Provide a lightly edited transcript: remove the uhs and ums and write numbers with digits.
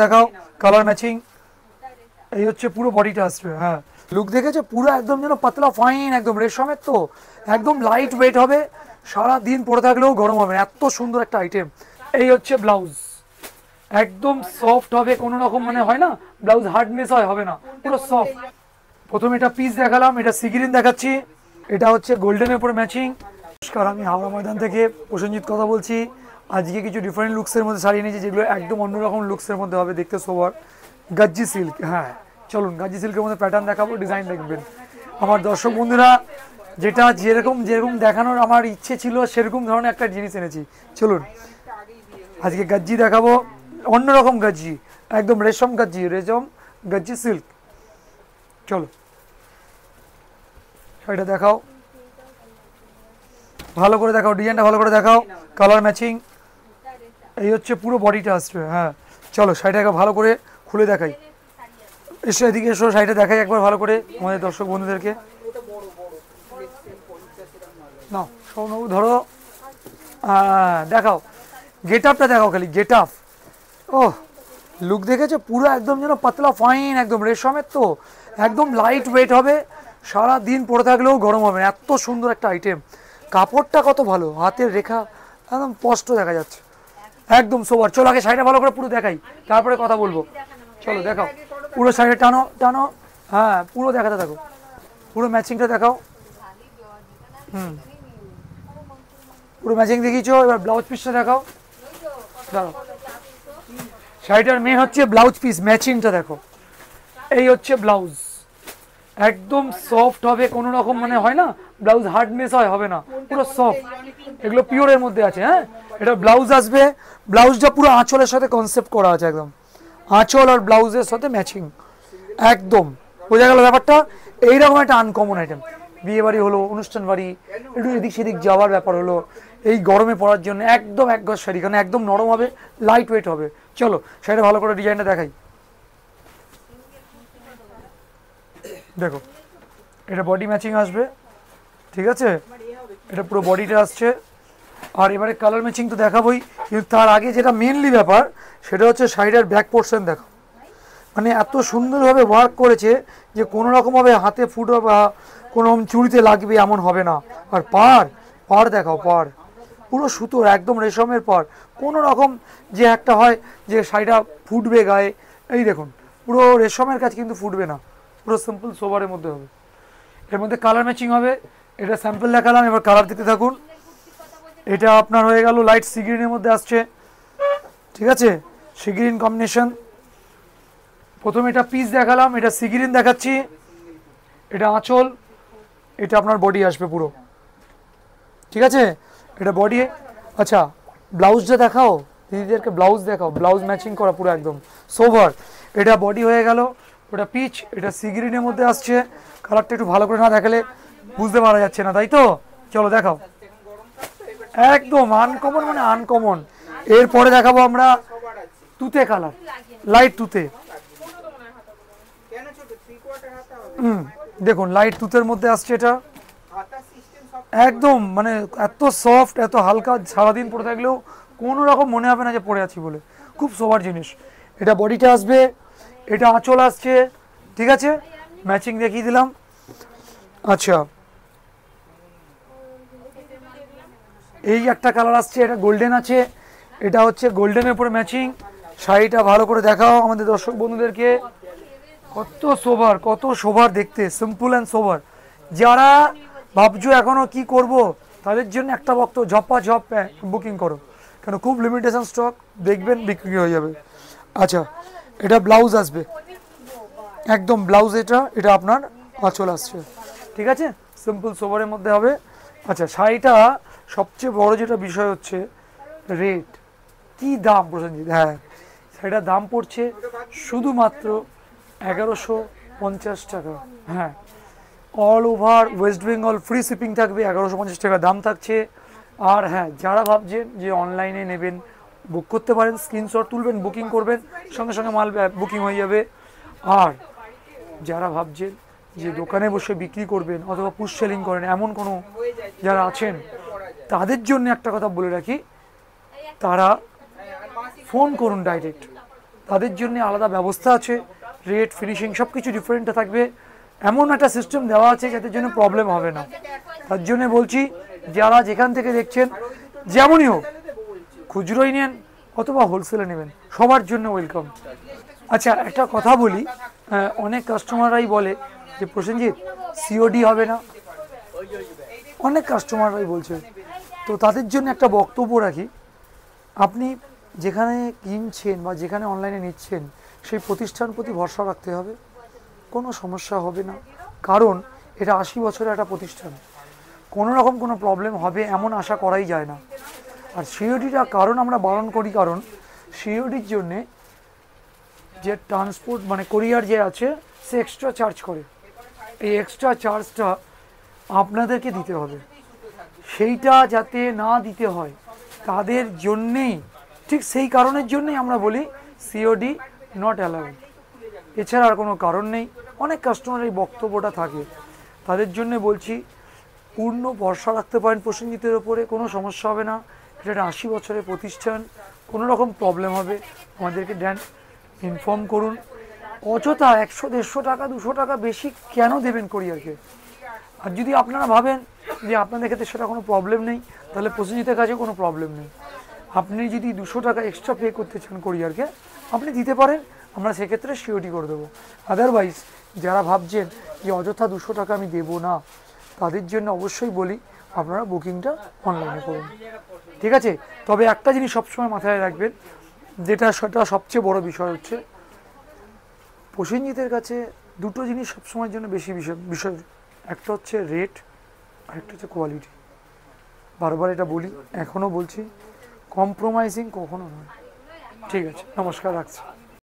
দেখাও colour matching. এই হচ্ছে পুরো বডিটা আসবে। হ্যাঁ, লুক দেখেছো পুরো একদম যেন পাতলা ফাইন, একদম রেশমের, তো একদম লাইট ওয়েট হবে, সারা দিন পরে থাকলেও গরম হবে না, এত সুন্দর একটা আইটেম। এই হচ্ছে ব্লাউজ, একদম সফট হবে, কোনো রকম মানে হয় না ব্লাউজ হার্ডনেস হবে না, পুরো সফট। প্রথমে এটা পিস দেখালাম, এটা সিগ্রিন দেখাচ্ছি, এটা হচ্ছে গোল্ডেনের উপরে ম্যাচিং। নমস্কার, আমি হাওড়া ময়দান থেকে প্রসেনজিৎ কথা বলছি। আজকে কিছু ডিফারেন্ট লুকসের মধ্যে শাড়ি নিয়েছি, যেগুলো একদম অন্যরকম লুকসের মধ্যে হবে, দেখতে সোবার। গাজ্জি সিল্ক, হ্যাঁ চলুন গাজ্জি সিল্কের মধ্যে প্যাটার্ন দেখাবো, ডিজাইন দেখবেন। আমার দর্শক বন্ধুরা, যেটা যেরকম যেরকম দেখানোর আমার ইচ্ছে ছিল সেরকম ধরনের একটা জিনিস এনেছি। চলুন আজকে গাজ্জি দেখাবো, অন্যরকম গাজ্জি, একদম রেশম গাজ্জি, রেশম গাজ্জি সিল্ক। চলো শাড়িটা দেখাও, ভালো করে দেখাও, ডিজাইনটা ভালো করে দেখাও, কালার ম্যাচিং। এই হচ্ছে পুরো বডিটা আসবে। হ্যাঁ চলো শাড়িটাকে ভালো করে খুলে দেখাই, এসো এদিকে এসো, শাড়িটা দেখাই একবার ভালো করে আমাদের দর্শক বন্ধুদেরকে। নাও সৌনবাবু ধরো, দেখাও গেট আপটা, দেখাও খালি গেট আপ। ও লুক দেখেছো পুরো একদম যেন পাতলা ফাইন, একদম রেশমের, তো একদম লাইট ওয়েট হবে, সারা দিন পরে থাকলেও গরম হবে না, এত সুন্দর একটা আইটেম। কাপড়টা কত ভালো, হাতের রেখা একদম স্পষ্ট দেখা যাচ্ছে, একদম সোবার। চলো আগে শাড়িটা ভালো করে পুরো দেখাই, তারপরে কথা বলবো। চলো দেখাও পুরো শাড়িটা, টানো টানো, হ্যাঁ পুরো দেখাতে থাকো, পুরো ম্যাচিংটা দেখাও। পুরো ম্যাচিং দেখিয়েছো, এবার ব্লাউজ পিসটা দেখাও। দাঁড়াও, শাড়িটার মেন হচ্ছে ব্লাউজ পিস, ম্যাচিংটা দেখো। এই হচ্ছে ব্লাউজ, একদম সফট হবে, কোনো রকম মানে হয় না ব্লাউজ হার্ডনেস হবে না, পুরো সফট, এগুলো পিওরের মধ্যে আছে। হ্যাঁ এটা ব্লাউজ আসবে, ব্লাউজটা পুরো আঁচলের সাথে কনসেপ্ট করা আছে, একদম আঁচল আর ব্লাউজের সাথে ম্যাচিং, একদম বোঝা গেল ব্যাপারটা। এইরকম একটা আনকমন আইটেম, বিয়ে বাড়ি হলো, অনুষ্ঠান বাড়ি, একটু এদিক সেদিক যাওয়ার ব্যাপার হলো, এই গরমে পরার জন্য একদম এক গজ শাড়ি, কারণ একদম নরম হবে, লাইট ওয়েট হবে। চলো শাড়িটা ভালো করে ডিজাইনটা দেখাই, দেখো এটা বডি ম্যাচিং আসবে, ঠিক আছে, এটা পুরো বডিটা আসছে। আর এবারে কালার ম্যাচিং তো দেখাবোই, কিন্তু তার আগে যেটা মেনলি ব্যাপার সেটা হচ্ছে শাড়িটার ব্যাক পোর্শন দেখো, মানে এত সুন্দরভাবে ওয়ার্ক করেছে যে কোনো রকমভাবে হাতে ফুটো বা কোনো চুড়িতে লাগবে এমন হবে না। আর পাড়, পাড় দেখাও, পাড় পুরো সুতোর, একদম রেশমের পাড়, কোনো রকম যে একটা হয় যে শাড়িটা ফুটবে গায়ে, এই দেখুন পুরো রেশমের কাজ কিন্তু ফুটবে না, পুরো সিম্পল সোবারের মধ্যে হবে। এর মধ্যে কালার ম্যাচিং হবে, এটা স্যাম্পল দেখালাম, এবার কালার দিতে থাকুন। এটা আপনার হয়ে গেল লাইট সি গ্রিনের মধ্যে আসছে, ঠিক আছে, সি গ্রিন কম্বিনেশন। প্রথমে এটা পিস দেখালাম, এটা সি গ্রিন দেখাচ্ছি, এটা আঁচল, এটা আপনার বডি আসবে পুরো, ঠিক আছে, এটা বডি। আচ্ছা ব্লাউজটা দেখাও, দিদিদেরকে ব্লাউজ দেখাও, ব্লাউজ ম্যাচিং করা পুরো একদম সোভার। এটা বডি হয়ে গেল, ওটা পিচ, এটা সি গ্রিনের মধ্যে আসছে। কালারটা একটু ভালো করে না দেখালে বুঝতে পারা যাচ্ছে না, তাই তো? চলো দেখাও, একদম আনকমন, মানে আনকমন। এরপরে দেখাবো আমরা তুতে কালার, লাইট তুতে। দেখুন লাইট তুতের মধ্যে আসছে, এটা একদম মানে এত সফট, এত হালকা, সারাদিন পরে থাকলেও কোনো রকম মনে হবে না যে পরে আছি বলে, খুব সোবার জিনিস। এটা বডিটা আসবে, এটা আঁচল আসছে, ঠিক আছে, ম্যাচিং দেখিয়ে দিলাম। আচ্ছা এই একটা কালার আসছে, এটা গোল্ডেন আছে, এটা হচ্ছে গোল্ডেনের উপরে ম্যাচিং। শাড়িটা ভালো করে দেখাও আমাদের দর্শক বন্ধুদেরকে, কত সোবার, কত সোবার দেখতে, সিম্পল অ্যান্ড সোবার। যারা ভাবছো এখনও কি করব, তাদের জন্য একটা বক্ত, ঝপা ঝপ বুকিং করো, কেন খুব লিমিটেশন স্টক, দেখবেন বিক্রি হয়ে যাবে। আচ্ছা এটা ব্লাউজ আসবে, একদম ব্লাউজ, এটা এটা আপনার আঁচল আসছে, ঠিক আছে, সিম্পল সোবারের মধ্যে হবে। আচ্ছা শাড়িটা সবচেয়ে বড় যেটা বিষয় হচ্ছে রেট, কি দাম প্রসেনজিৎ? হ্যাঁ শাড়িটার দাম পড়ছে শুধুমাত্র 1150 টাকা। হ্যাঁ all over West Bengal free shipping থাকবে, 1150 টাকা দাম থাকছে। আর হ্যাঁ যারা ভাবছেন যে অনলাইনে নেবেন, বুক করতে পারেন, স্ক্রিনশট তুলবেন, বুকিং করবেন, সঙ্গে সঙ্গে মাল বুকিং হয়ে যাবে। আর যারা ভাবছেন যে দোকানে বসে বিক্রি করবেন অথবা পুশ সেলিং করেন, এমন কোনো যারা আছেন, তাদের জন্য একটা কথা বলে রাখি, তারা ফোন করুন ডাইরেক্ট, তাদের জন্য আলাদা ব্যবস্থা আছে, রেট ফিনিশিং সব কিছু ডিফারেন্ট থাকবে, এমন একটা সিস্টেম দেওয়া আছে যাতে জন্য প্রবলেম হবে না। তার জন্য বলছি যারা যেখান থেকে দেখছেন যেমনই হোক, খুচরোই নেন অথবা হোলসেলে নেবেন, সবার জন্য ওয়েলকাম। আচ্ছা একটা কথা বলি, অনেক কাস্টমাররাই বলে যে প্রসেনজিৎ সিওডি হবে না, অনেক কাস্টমাররাই বলছে। তো তাদের জন্য একটা বক্তব্য রাখি, আপনি যেখানে কিনছেন বা যেখানে অনলাইনে নিচ্ছেন সেই প্রতিষ্ঠান প্রতি ভরসা রাখতে হবে, কোনো সমস্যা হবে না, কারণ এটা 80 বছরের একটা প্রতিষ্ঠান, কোনো রকম কোনো প্রবলেম হবে এমন আশা করাই যায় না। আর সিওডিটা কারণ আমরা বারণ করি, কারণ সিওডির জন্যে যে ট্রান্সপোর্ট মানে কোরিয়ার যে আছে সে এক্সট্রা চার্জ করে, এই এক্সট্রা চার্জটা আপনাদেরকে দিতে হবে, সেইটা যাতে না দিতে হয় তাদের জন্যেই, ঠিক সেই কারণের জন্যই আমরা বলি সিওডি নট অ্যালাউড, এছাড়া আর কোনো কারণ নেই। অনেক কাস্টমার এই বক্তব্যটা থাকে, তাদের জন্য বলছি পূর্ণ ভরসা রাখতে পারেন প্রসেনজিতের ওপরে, কোনো সমস্যা হবে না। এটা একটা 80 বছরের প্রতিষ্ঠান, কোনো রকম প্রবলেম হবে আমাদেরকে দেন, ইনফর্ম করুন। অযথা 100-150 টাকা 200 টাকা বেশি কেন দেবেন কোরিয়ারকে? আর যদি আপনারা ভাবেন যে আপনাদের ক্ষেত্রে সেটা কোনো প্রবলেম নেই, তাহলে প্রসেনজিতের কাছে কোনো প্রবলেম নেই। আপনি যদি 200 টাকা এক্সট্রা পে করতে চান কোরিয়ারকে, আপনি দিতে পারেন, আমরা সেক্ষেত্রে সিওডি করে দেবো। আদারওয়াইজ যারা ভাবছেন যে অযথা 200 টাকা আমি দেবো না, তাদের জন্য অবশ্যই বলি আপনারা বুকিংটা অনলাইনে করুন, ঠিক আছে? তবে একটা জিনিস সবসময় মাথায় রাখবেন, যেটা সেটা সবচেয়ে বড় বিষয় হচ্ছে প্রসেনজিতের কাছে দুটো জিনিস সবসময়ের জন্য বেশি বিষয়, একটা হচ্ছে রেট আর একটা হচ্ছে কোয়ালিটি। বারবার এটা বলি, এখনও বলছি, কম্প্রোমাইজিং কখনো নয়। ঠিক আছে, নমস্কার, রাখছি।